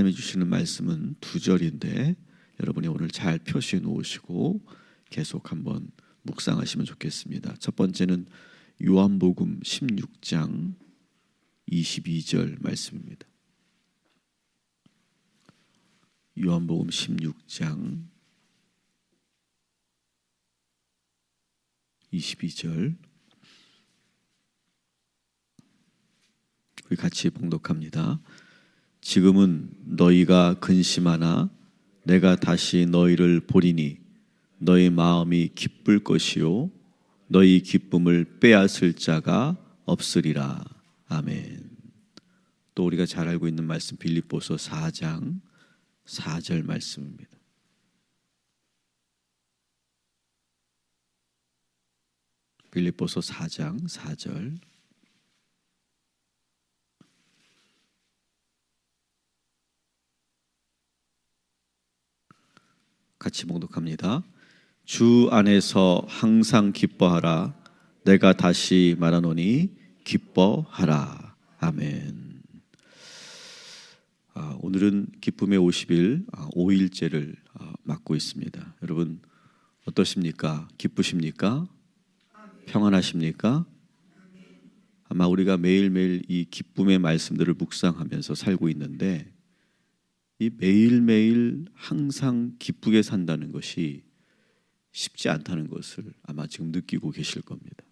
하나님이 주시는 말씀은 두 절인데 여러분이 오늘 잘 표시해 놓으시고 계속 한번 묵상하시면 좋겠습니다. 첫 번째는 요한복음 16장 22절 말씀입니다. 요한복음 16장 22절 우리 같이 봉독합니다. 지금은 너희가 근심하나 내가 다시 너희를 보리니 너희 마음이 기쁠 것이요 너희 기쁨을 빼앗을 자가 없으리라. 아멘. 또 우리가 잘 알고 있는 말씀 빌립보서 4장 4절 말씀입니다. 빌립보서 4장 4절 같이 봉독합니다. 주 안에서 항상 기뻐하라. 내가 다시 말하노니 기뻐하라. 아멘. 오늘은 기쁨의 50일 5일째를 맞고 있습니다. 여러분 어떠십니까? 기쁘십니까? 평안하십니까? 아마 우리가 매일매일 이 기쁨의 말씀들을 묵상하면서 살고 있는데 이 매일매일 항상 기쁘게 산다는 것이 쉽지 않다는 것을 아마 지금 느끼고 계실 겁니다.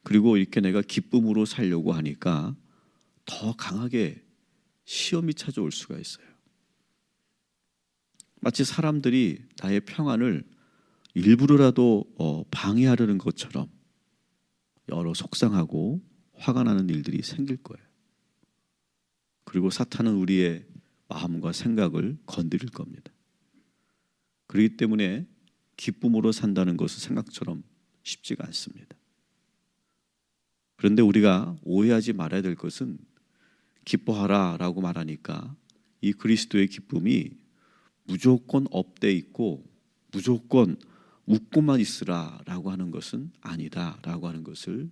그리고 이렇게 내가 기쁨으로 살려고 하니까 더 강하게 시험이 찾아올 수가 있어요. 마치 사람들이 나의 평안을 일부러라도 방해하려는 것처럼 여러 속상하고 화가 나는 일들이 생길 거예요. 그리고 사탄은 우리의 마음과 생각을 건드릴 겁니다. 그렇기 때문에 기쁨으로 산다는 것은 생각처럼 쉽지가 않습니다. 그런데 우리가 오해하지 말아야 될 것은 기뻐하라 라고 말하니까 이 그리스도의 기쁨이 무조건 업돼 있고 무조건 웃고만 있으라 라고 하는 것은 아니다 라고 하는 것을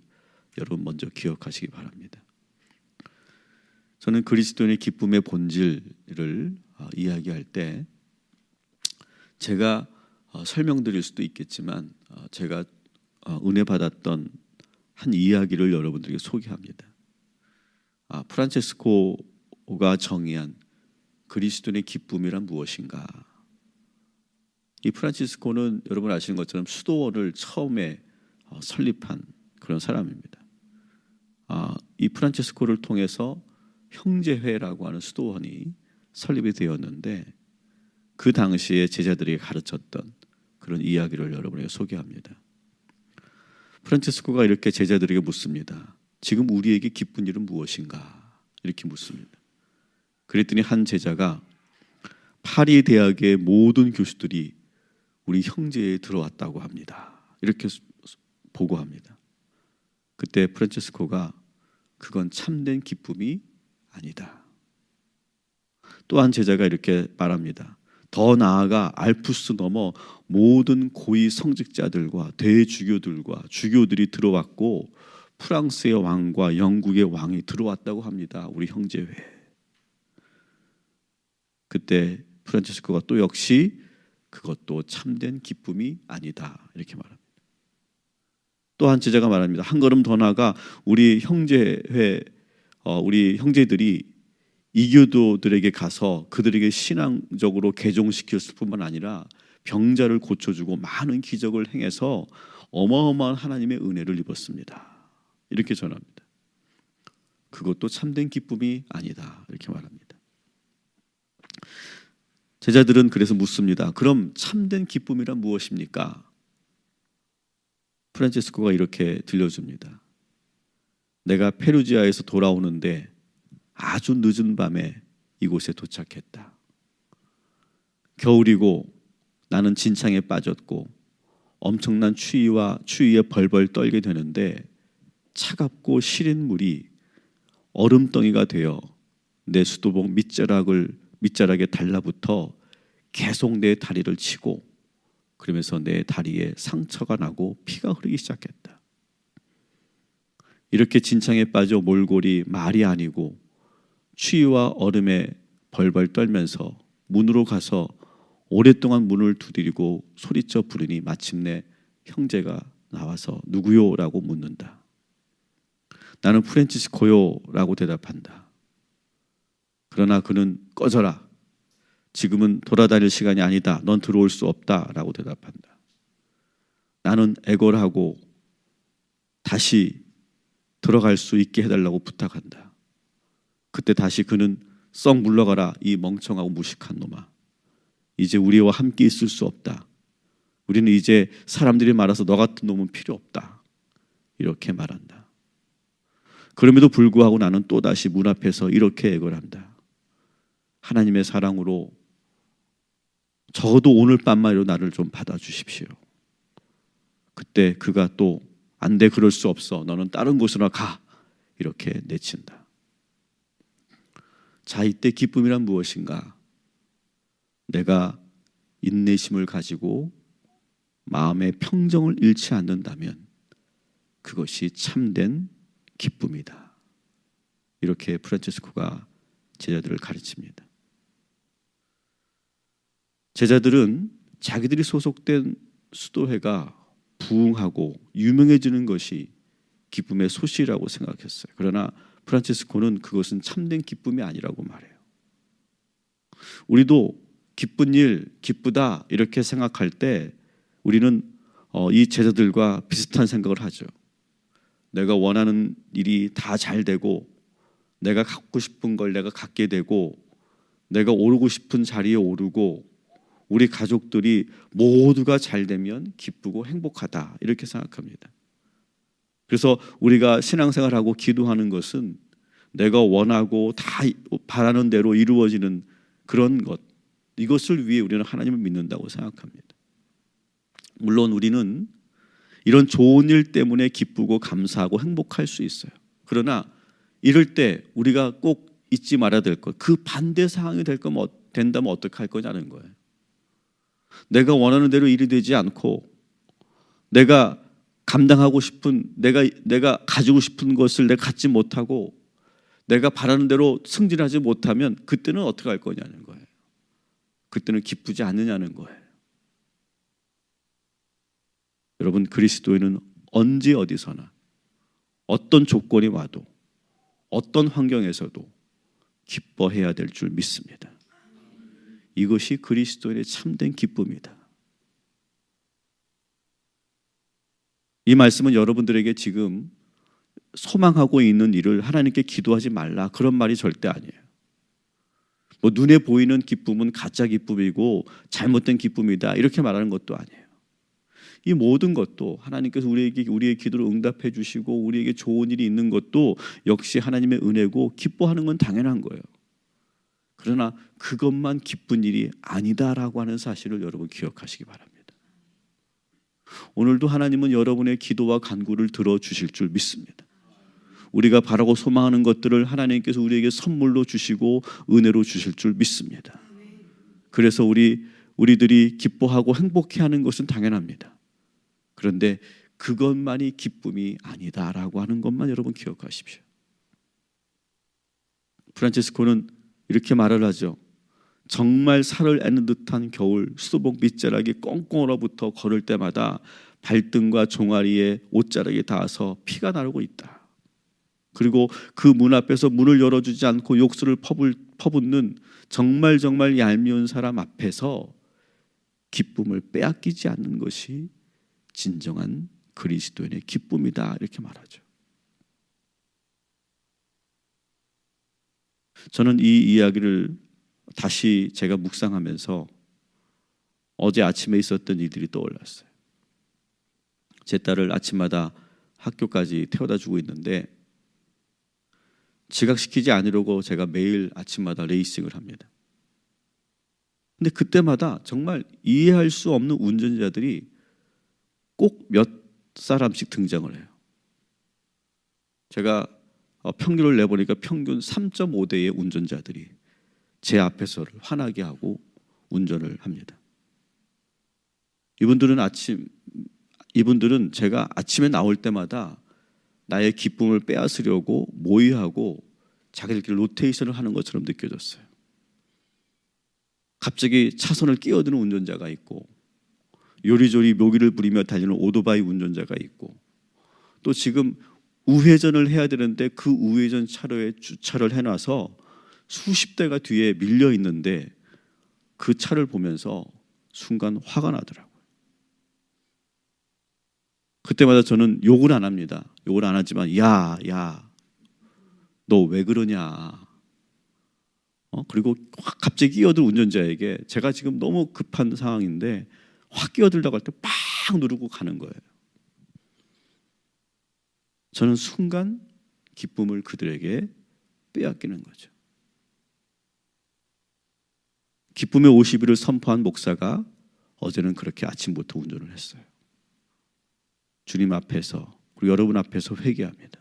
여러분 먼저 기억하시기 바랍니다. 저는 그리스도인의 기쁨의 본질을 이야기할 때 제가 설명드릴 수도 있겠지만 제가 은혜 받았던 한 이야기를 여러분들에게 소개합니다. 프란체스코가 정의한 그리스도인의 기쁨이란 무엇인가? 이 프란치스코는 여러분 아시는 것처럼 수도원을 처음에 설립한 그런 사람입니다. 이 프란치스코를 통해서 형제회라고 하는 수도원이 설립이 되었는데 그 당시에 제자들에게 가르쳤던 그런 이야기를 여러분에게 소개합니다. 프란치스코가 이렇게 제자들에게 묻습니다. 지금 우리에게 기쁜 일은 무엇인가? 이렇게 묻습니다. 그랬더니 한 제자가 파리 대학의 모든 교수들이 우리 형제에 들어왔다고 합니다. 이렇게 보고합니다. 그때 프란치스코가 그건 참된 기쁨이 아니다. 또 한 제자가 이렇게 말합니다. 더 나아가 알프스 넘어 모든 고위 성직자들과 대주교들과 주교들이 들어왔고 프랑스의 왕과 영국의 왕이 들어왔다고 합니다. 우리 형제회. 그때 프란치스코가 또 역시 그것도 참된 기쁨이 아니다. 이렇게 말합니다. 또 한 제자가 말합니다. 한 걸음 더 나아가 우리 형제회 우리 형제들이 이교도들에게 가서 그들에게 신앙적으로 개종시켰을 뿐만 아니라 병자를 고쳐주고 많은 기적을 행해서 어마어마한 하나님의 은혜를 입었습니다. 이렇게 전합니다. 그것도 참된 기쁨이 아니다. 이렇게 말합니다. 제자들은 그래서 묻습니다. 그럼 참된 기쁨이란 무엇입니까? 프란치스코가 이렇게 들려줍니다. 내가 페루지아에서 돌아오는데 아주 늦은 밤에 이곳에 도착했다. 겨울이고 나는 진창에 빠졌고 엄청난 추위에 벌벌 떨게 되는데 차갑고 시린 물이 얼음덩이가 되어 내 수도복 밑자락에 달라붙어 계속 내 다리를 치고 그러면서 내 다리에 상처가 나고 피가 흐르기 시작했다. 이렇게 진창에 빠져 몰골이 말이 아니고 추위와 얼음에 벌벌 떨면서 문으로 가서 오랫동안 문을 두드리고 소리쳐 부르니 마침내 형제가 나와서 누구요? 라고 묻는다. 나는 프란치스코요 라고 대답한다. 그러나 그는 꺼져라. 지금은 돌아다닐 시간이 아니다. 넌 들어올 수 없다 라고 대답한다. 나는 애걸하고 다시 들어갈 수 있게 해달라고 부탁한다. 그때 다시 그는 썩 물러가라 이 멍청하고 무식한 놈아. 이제 우리와 함께 있을 수 없다. 우리는 이제 사람들이 말아서 너 같은 놈은 필요 없다. 이렇게 말한다. 그럼에도 불구하고 나는 또다시 문 앞에서 이렇게 애걸한다. 하나님의 사랑으로 적어도 오늘 밤만이라도 나를 좀 받아주십시오. 그때 그가 또 안 돼, 그럴 수 없어. 너는 다른 곳으로 가. 이렇게 내친다. 자, 이때 기쁨이란 무엇인가? 내가 인내심을 가지고 마음의 평정을 잃지 않는다면 그것이 참된 기쁨이다. 이렇게 프란치스코가 제자들을 가르칩니다. 제자들은 자기들이 소속된 수도회가 부흥하고 유명해지는 것이 기쁨의 소시라고 생각했어요. 그러나 프란치스코는 그것은 참된 기쁨이 아니라고 말해요. 우리도 기쁜 일, 기쁘다 이렇게 생각할 때 우리는 이 제자들과 비슷한 생각을 하죠. 내가 원하는 일이 다 잘 되고 내가 갖고 싶은 걸 내가 갖게 되고 내가 오르고 싶은 자리에 오르고 우리 가족들이 모두가 잘 되면 기쁘고 행복하다 이렇게 생각합니다. 그래서 우리가 신앙생활하고 기도하는 것은 내가 원하고 다 바라는 대로 이루어지는 그런 것, 이것을 위해 우리는 하나님을 믿는다고 생각합니다. 물론 우리는 이런 좋은 일 때문에 기쁘고 감사하고 행복할 수 있어요. 그러나 이럴 때 우리가 꼭 잊지 말아야 될 것, 그 반대 상황이 된다면 어떻게 할 거냐는 거예요. 내가 원하는 대로 일이 되지 않고 내가 감당하고 싶은 내가 가지고 싶은 것을 내가 갖지 못하고 내가 바라는 대로 승진하지 못하면 그때는 어떻게 할 거냐는 거예요. 그때는 기쁘지 않느냐는 거예요. 여러분, 그리스도인은 언제 어디서나 어떤 조건이 와도 어떤 환경에서도 기뻐해야 될 줄 믿습니다. 이것이 그리스도인의 참된 기쁨이다. 이 말씀은 여러분들에게 지금 소망하고 있는 일을 하나님께 기도하지 말라 그런 말이 절대 아니에요. 뭐 눈에 보이는 기쁨은 가짜 기쁨이고 잘못된 기쁨이다 이렇게 말하는 것도 아니에요. 이 모든 것도 하나님께서 우리의 기도를 응답해 주시고 우리에게 좋은 일이 있는 것도 역시 하나님의 은혜고 기뻐하는 건 당연한 거예요. 그러나 그것만 기쁜 일이 아니다라고 하는 사실을 여러분 기억하시기 바랍니다. 오늘도 하나님은 여러분의 기도와 간구를 들어주실 줄 믿습니다. 우리가 바라고 소망하는 것들을 하나님께서 우리에게 선물로 주시고 은혜로 주실 줄 믿습니다. 그래서 우리들이 기뻐하고 행복해하는 것은 당연합니다. 그런데 그것만이 기쁨이 아니다라고 하는 것만 여러분 기억하십시오. 프란치스코는 이렇게 말을 하죠. 정말 살을 애는 듯한 겨울 수도봉 밑자락이 꽁꽁 얼어붙어 걸을 때마다 발등과 종아리에 옷자락이 닿아서 피가 나르고 있다. 그리고 그 문 앞에서 문을 열어주지 않고 욕설을 퍼붓는 정말 얄미운 사람 앞에서 기쁨을 빼앗기지 않는 것이 진정한 그리스도인의 기쁨이다 이렇게 말하죠. 저는 이 이야기를 다시 제가 묵상하면서 어제 아침에 있었던 일들이 떠올랐어요. 제 딸을 아침마다 학교까지 태워다 주고 있는데 지각시키지 않으려고 제가 매일 아침마다 레이싱을 합니다. 근데 그때마다 정말 이해할 수 없는 운전자들이 꼭 몇 사람씩 등장을 해요. 제가 평균을 내보니까 평균 3.5대의 운전자들이 제 앞에서를 화나게 하고 운전을 합니다. 이분들은 제가 아침에 나올 때마다 나의 기쁨을 빼앗으려고 모의하고 자기들끼리 로테이션을 하는 것처럼 느껴졌어요. 갑자기 차선을 끼어드는 운전자가 있고, 요리조리 묘기를 부리며 달리는 오토바이 운전자가 있고, 또 지금 우회전을 해야 되는데 그 우회전 차로에 주차를 해놔서 수십 대가 뒤에 밀려 있는데 그 차를 보면서 순간 화가 나더라고요. 그때마다 저는 욕을 안 합니다. 욕을 안 하지만 야, 너 왜 그러냐. 그리고 확 갑자기 끼어들 운전자에게 제가 지금 너무 급한 상황인데 확 끼어들다고 할 때 빡 누르고 가는 거예요. 저는 순간 기쁨을 그들에게 빼앗기는 거죠. 기쁨의 50일을 선포한 목사가 어제는 그렇게 아침부터 운전을 했어요. 주님 앞에서, 그리고 여러분 앞에서 회개합니다.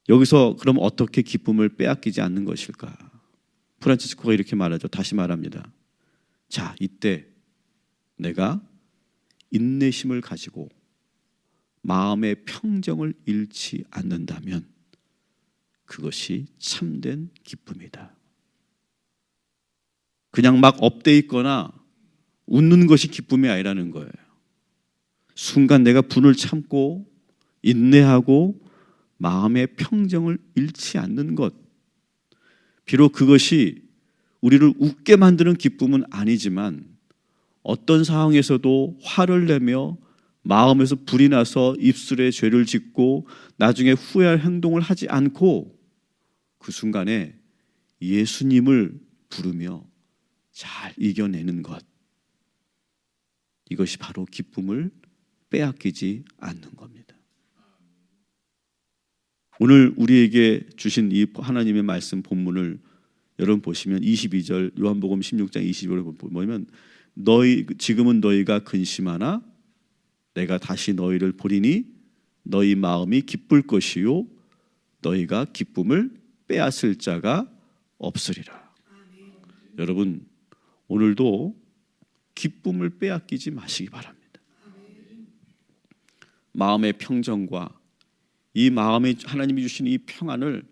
여기서 그럼 어떻게 기쁨을 빼앗기지 않는 것일까? 프란치스코가 이렇게 말하죠. 다시 말합니다. 자, 이때 내가 인내심을 가지고 마음의 평정을 잃지 않는다면 그것이 참된 기쁨이다. 그냥 막 업돼 있거나 웃는 것이 기쁨이 아니라는 거예요. 순간 내가 분을 참고 인내하고 마음의 평정을 잃지 않는 것, 비록 그것이 우리를 웃게 만드는 기쁨은 아니지만 어떤 상황에서도 화를 내며 마음에서 불이 나서 입술에 죄를 짓고 나중에 후회할 행동을 하지 않고 그 순간에 예수님을 부르며 잘 이겨내는 것, 이것이 바로 기쁨을 빼앗기지 않는 겁니다. 오늘 우리에게 주신 이 하나님의 말씀 본문을 여러분 보시면 22절, 요한복음 16장 22절을 보면 지금은 너희가 근심하나 내가 다시 너희를 보리니 너희 마음이 기쁠 것이요 너희가 기쁨을 빼앗을 자가 없으리라. 여러분, 오늘도 기쁨을 빼앗기지 마시기 바랍니다. 마음의 평정과 이 마음에 하나님이 주신 이 평안을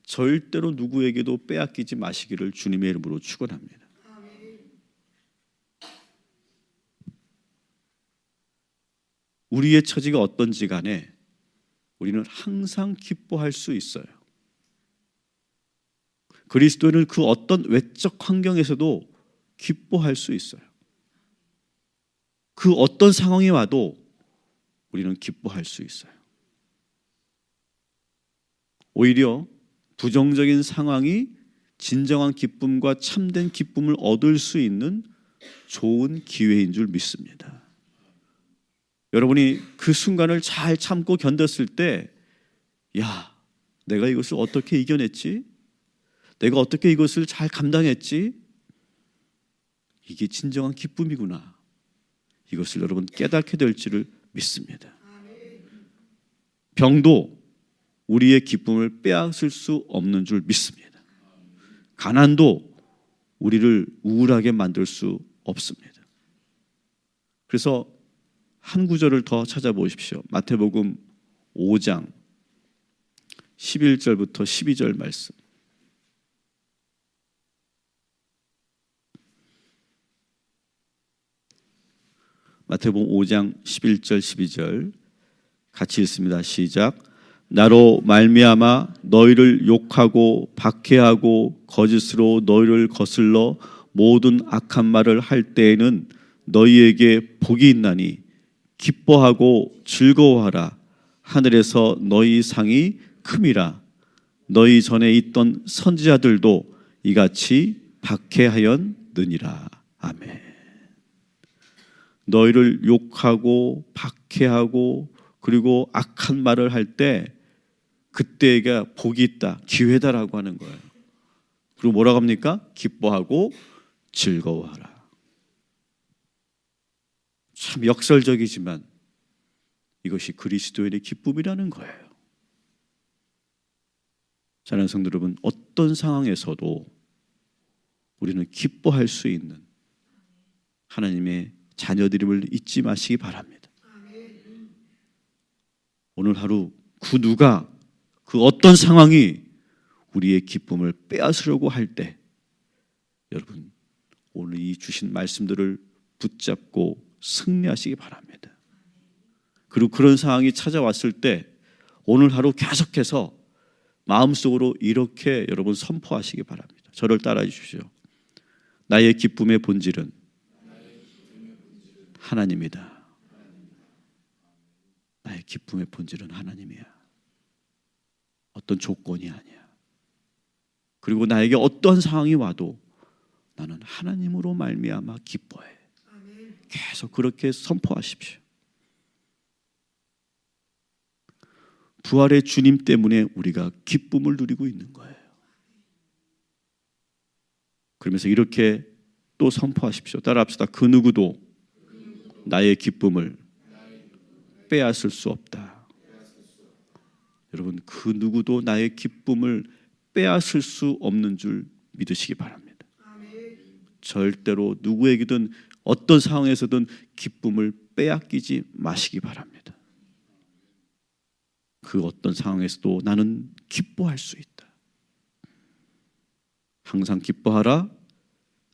절대로 누구에게도 빼앗기지 마시기를 주님의 이름으로 축원합니다. 우리의 처지가 어떤지 간에 우리는 항상 기뻐할 수 있어요. 그리스도인은 그 어떤 외적 환경에서도 기뻐할 수 있어요. 그 어떤 상황이 와도 우리는 기뻐할 수 있어요. 오히려 부정적인 상황이 진정한 기쁨과 참된 기쁨을 얻을 수 있는 좋은 기회인 줄 믿습니다. 여러분이 그 순간을 잘 참고 견뎠을 때, 야, 내가 이것을 어떻게 이겨냈지? 내가 어떻게 이것을 잘 감당했지? 이게 진정한 기쁨이구나. 이것을 여러분 깨닫게 될 줄을 믿습니다. 병도 우리의 기쁨을 빼앗을 수 없는 줄 믿습니다. 가난도 우리를 우울하게 만들 수 없습니다. 그래서 한 구절을 더 찾아보십시오. 마태복음 5장 11절부터 12절 말씀. 마태복음 5장 11절 12절 같이 읽습니다. 시작. 나로 말미암아 너희를 욕하고 박해하고 거짓으로 너희를 거슬러 모든 악한 말을 할 때에는 너희에게 복이 있나니 기뻐하고 즐거워하라. 하늘에서 너희 상이 큼이라. 너희 전에 있던 선지자들도 이같이 박해하였느니라. 아멘. 너희를 욕하고 박해하고 그리고 악한 말을 할 때 그때가 복이 있다, 기회다라고 하는 거예요. 그리고 뭐라고 합니까? 기뻐하고 즐거워하라. 참 역설적이지만 이것이 그리스도인의 기쁨이라는 거예요. 사랑하는 성도 여러분, 어떤 상황에서도 우리는 기뻐할 수 있는 하나님의 자녀들임을 잊지 마시기 바랍니다. 오늘 하루 그 누가, 그 어떤 상황이 우리의 기쁨을 빼앗으려고 할 때 여러분 오늘 이 주신 말씀들을 붙잡고 승리하시기 바랍니다. 그리고 그런 상황이 찾아왔을 때 오늘 하루 계속해서 마음속으로 이렇게 여러분 선포하시기 바랍니다. 저를 따라해 주십시오. 나의 기쁨의 본질은 하나님이다. 나의 기쁨의 본질은 하나님이야. 어떤 조건이 아니야. 그리고 나에게 어떠한 상황이 와도 나는 하나님으로 말미암아 기뻐해. 계속 그렇게 선포하십시오. 부활의 주님 때문에 우리가 기쁨을 누리고 있는 거예요. 그러면서 이렇게 또 선포하십시오. 따라합시다. 그 누구도 나의 기쁨을 빼앗을 수 없다. 여러분, 그 누구도 나의 기쁨을 빼앗을 수 없는 줄 믿으시기 바랍니다. 절대로 누구에게든 어떤 상황에서든 기쁨을 빼앗기지 마시기 바랍니다. 그 어떤 상황에서도 나는 기뻐할 수 있다. 항상 기뻐하라.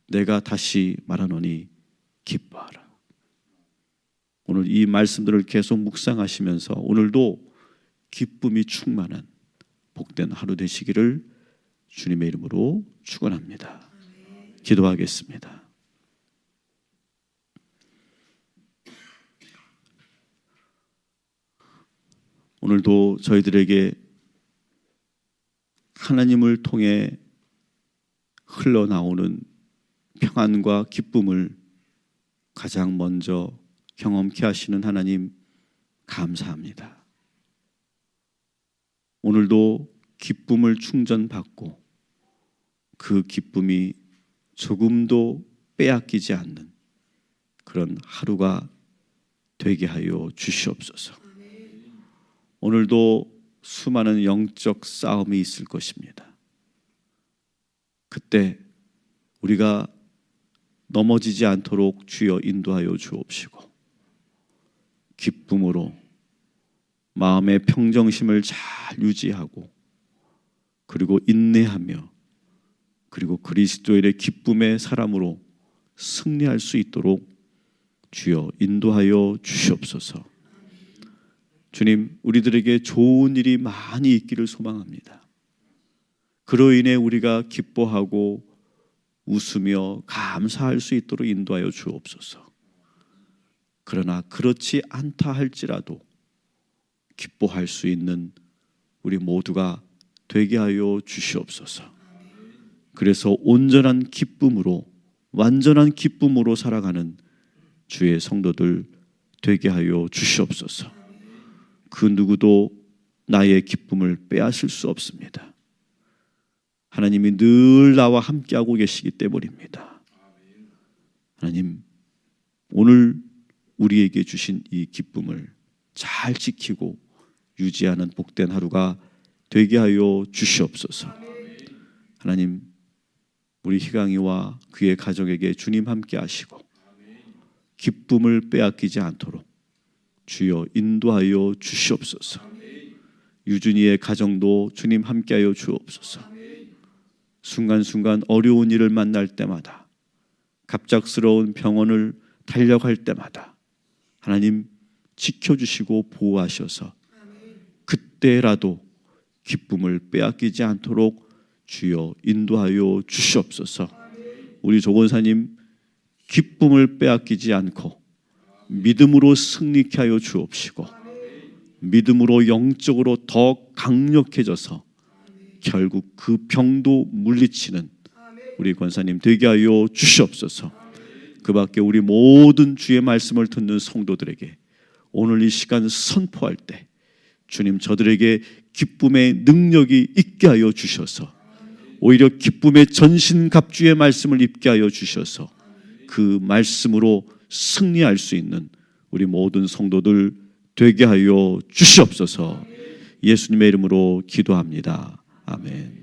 내가 다시 말하노니 기뻐하라. 오늘 이 말씀들을 계속 묵상하시면서 오늘도 기쁨이 충만한 복된 하루 되시기를 주님의 이름으로 축원합니다. 기도하겠습니다. 오늘도 저희들에게 하나님을 통해 흘러나오는 평안과 기쁨을 가장 먼저 경험케 하시는 하나님 감사합니다. 오늘도 기쁨을 충전받고 그 기쁨이 조금도 빼앗기지 않는 그런 하루가 되게 하여 주시옵소서. 오늘도 수많은 영적 싸움이 있을 것입니다. 그때 우리가 넘어지지 않도록 주여 인도하여 주옵시고 기쁨으로 마음의 평정심을 잘 유지하고 그리고 인내하며 그리고 그리스도인의 기쁨의 사람으로 승리할 수 있도록 주여 인도하여 주시옵소서. 주님, 우리들에게 좋은 일이 많이 있기를 소망합니다. 그로 인해 우리가 기뻐하고 웃으며 감사할 수 있도록 인도하여 주옵소서. 그러나 그렇지 않다 할지라도 기뻐할 수 있는 우리 모두가 되게 하여 주시옵소서. 그래서 온전한 기쁨으로 완전한 기쁨으로 살아가는 주의 성도들 되게 하여 주시옵소서. 그 누구도 나의 기쁨을 빼앗을 수 없습니다. 하나님이 늘 나와 함께하고 계시기 때문입니다. 하나님, 오늘 우리에게 주신 이 기쁨을 잘 지키고 유지하는 복된 하루가 되게 하여 주시옵소서. 하나님, 우리 희강이와 그의 가족에게 주님 함께 하시고 기쁨을 빼앗기지 않도록 주여 인도하여 주시옵소서. 유준이의 가정도 주님 함께하여 주옵소서. 순간순간 어려운 일을 만날 때마다 갑작스러운 병원을 달려갈 때마다 하나님 지켜주시고 보호하셔서 그때라도 기쁨을 빼앗기지 않도록 주여 인도하여 주시옵소서. 우리 조건사님 기쁨을 빼앗기지 않고 믿음으로 승리케 하여 주옵시고 믿음으로 영적으로 더 강력해져서 결국 그 병도 물리치는 우리 권사님 되게 하여 주시옵소서. 그 밖에 우리 모든 주의 말씀을 듣는 성도들에게 오늘 이 시간 선포할 때 주님 저들에게 기쁨의 능력이 있게 하여 주셔서 오히려 기쁨의 전신갑주의 말씀을 입게 하여 주셔서 그 말씀으로 승리할 수 있는 우리 모든 성도들 되게 하여 주시옵소서. 예수님의 이름으로 기도합니다. 아멘.